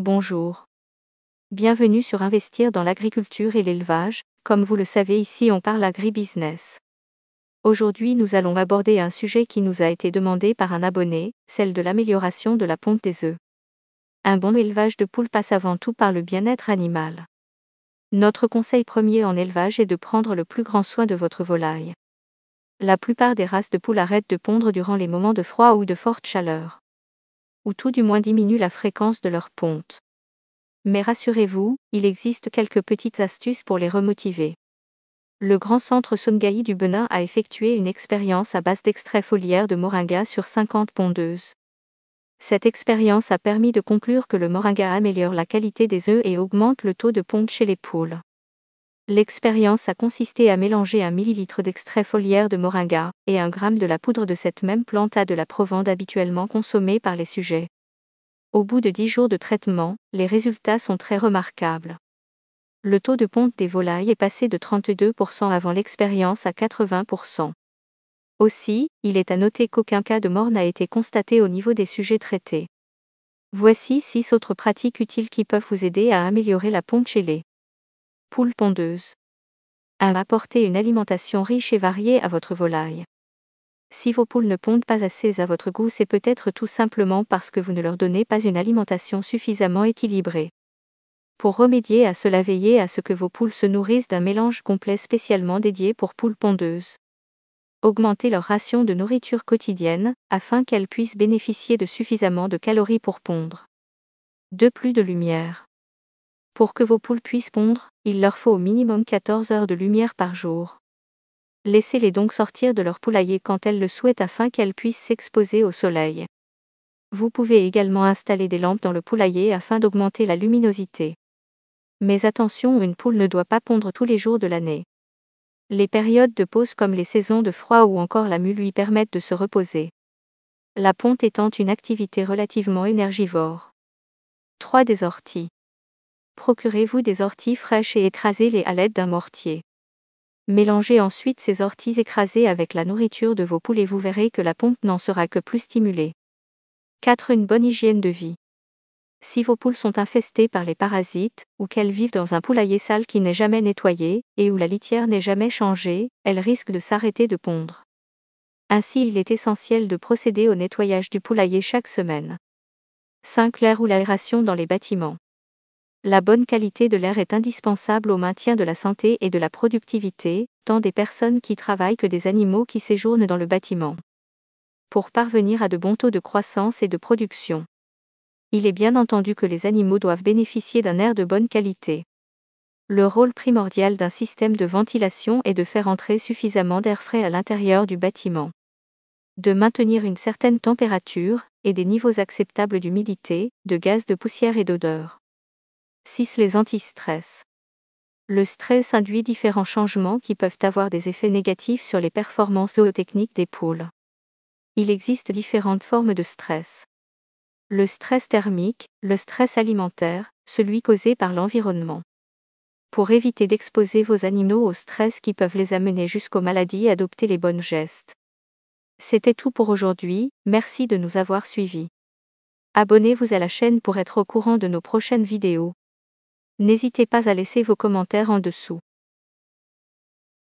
Bonjour. Bienvenue sur Investir dans l'agriculture et l'élevage. Comme vous le savez, ici on parle agribusiness. Aujourd'hui, nous allons aborder un sujet qui nous a été demandé par un abonné, celle de l'amélioration de la ponte des œufs. Un bon élevage de poules passe avant tout par le bien-être animal. Notre conseil premier en élevage est de prendre le plus grand soin de votre volaille. La plupart des races de poules arrêtent de pondre durant les moments de froid ou de forte chaleur. Ou tout du moins diminuent la fréquence de leur ponte. Mais rassurez-vous, il existe quelques petites astuces pour les remotiver. Le Grand Centre Songhai du Benin a effectué une expérience à base d'extraits foliaires de moringa sur 50 pondeuses. Cette expérience a permis de conclure que le moringa améliore la qualité des œufs et augmente le taux de ponte chez les poules. L'expérience a consisté à mélanger 1 ml d'extrait foliaire de moringa et 1 g de la poudre de cette même plante à de la provende habituellement consommée par les sujets. Au bout de 10 jours de traitement, les résultats sont très remarquables. Le taux de ponte des volailles est passé de 32% avant l'expérience à 80%. Aussi, il est à noter qu'aucun cas de mort n'a été constaté au niveau des sujets traités. Voici 6 autres pratiques utiles qui peuvent vous aider à améliorer la ponte chez les poules pondeuses. 1. Apporter une alimentation riche et variée à votre volaille. Si vos poules ne pondent pas assez à votre goût, c'est peut-être tout simplement parce que vous ne leur donnez pas une alimentation suffisamment équilibrée. Pour remédier à cela, veillez à ce que vos poules se nourrissent d'un mélange complet spécialement dédié pour poules pondeuses. Augmentez leur ration de nourriture quotidienne, afin qu'elles puissent bénéficier de suffisamment de calories pour pondre. 2. Plus de lumière. Pour que vos poules puissent pondre, il leur faut au minimum 14 heures de lumière par jour. Laissez-les donc sortir de leur poulailler quand elles le souhaitent afin qu'elles puissent s'exposer au soleil. Vous pouvez également installer des lampes dans le poulailler afin d'augmenter la luminosité. Mais attention, une poule ne doit pas pondre tous les jours de l'année. Les périodes de pause comme les saisons de froid ou encore la mue lui permettent de se reposer. La ponte étant une activité relativement énergivore. 3. Des orties. Procurez-vous des orties fraîches et écrasez-les à l'aide d'un mortier. Mélangez ensuite ces orties écrasées avec la nourriture de vos poules et vous verrez que la ponte n'en sera que plus stimulée. 4. Une bonne hygiène de vie. Si vos poules sont infestées par les parasites, ou qu'elles vivent dans un poulailler sale qui n'est jamais nettoyé, et où la litière n'est jamais changée, elles risquent de s'arrêter de pondre. Ainsi, il est essentiel de procéder au nettoyage du poulailler chaque semaine. 5. L'air ou l'aération dans les bâtiments. La bonne qualité de l'air est indispensable au maintien de la santé et de la productivité, tant des personnes qui travaillent que des animaux qui séjournent dans le bâtiment. Pour parvenir à de bons taux de croissance et de production, il est bien entendu que les animaux doivent bénéficier d'un air de bonne qualité. Le rôle primordial d'un système de ventilation est de faire entrer suffisamment d'air frais à l'intérieur du bâtiment, de maintenir une certaine température, et des niveaux acceptables d'humidité, de gaz de poussière et d'odeur. 6. Les anti-stress. Le stress induit différents changements qui peuvent avoir des effets négatifs sur les performances zootechniques des poules. Il existe différentes formes de stress. Le stress thermique, le stress alimentaire, celui causé par l'environnement. Pour éviter d'exposer vos animaux au stress qui peuvent les amener jusqu'aux maladies, adoptez les bons gestes. C'était tout pour aujourd'hui, merci de nous avoir suivis. Abonnez-vous à la chaîne pour être au courant de nos prochaines vidéos. N'hésitez pas à laisser vos commentaires en dessous.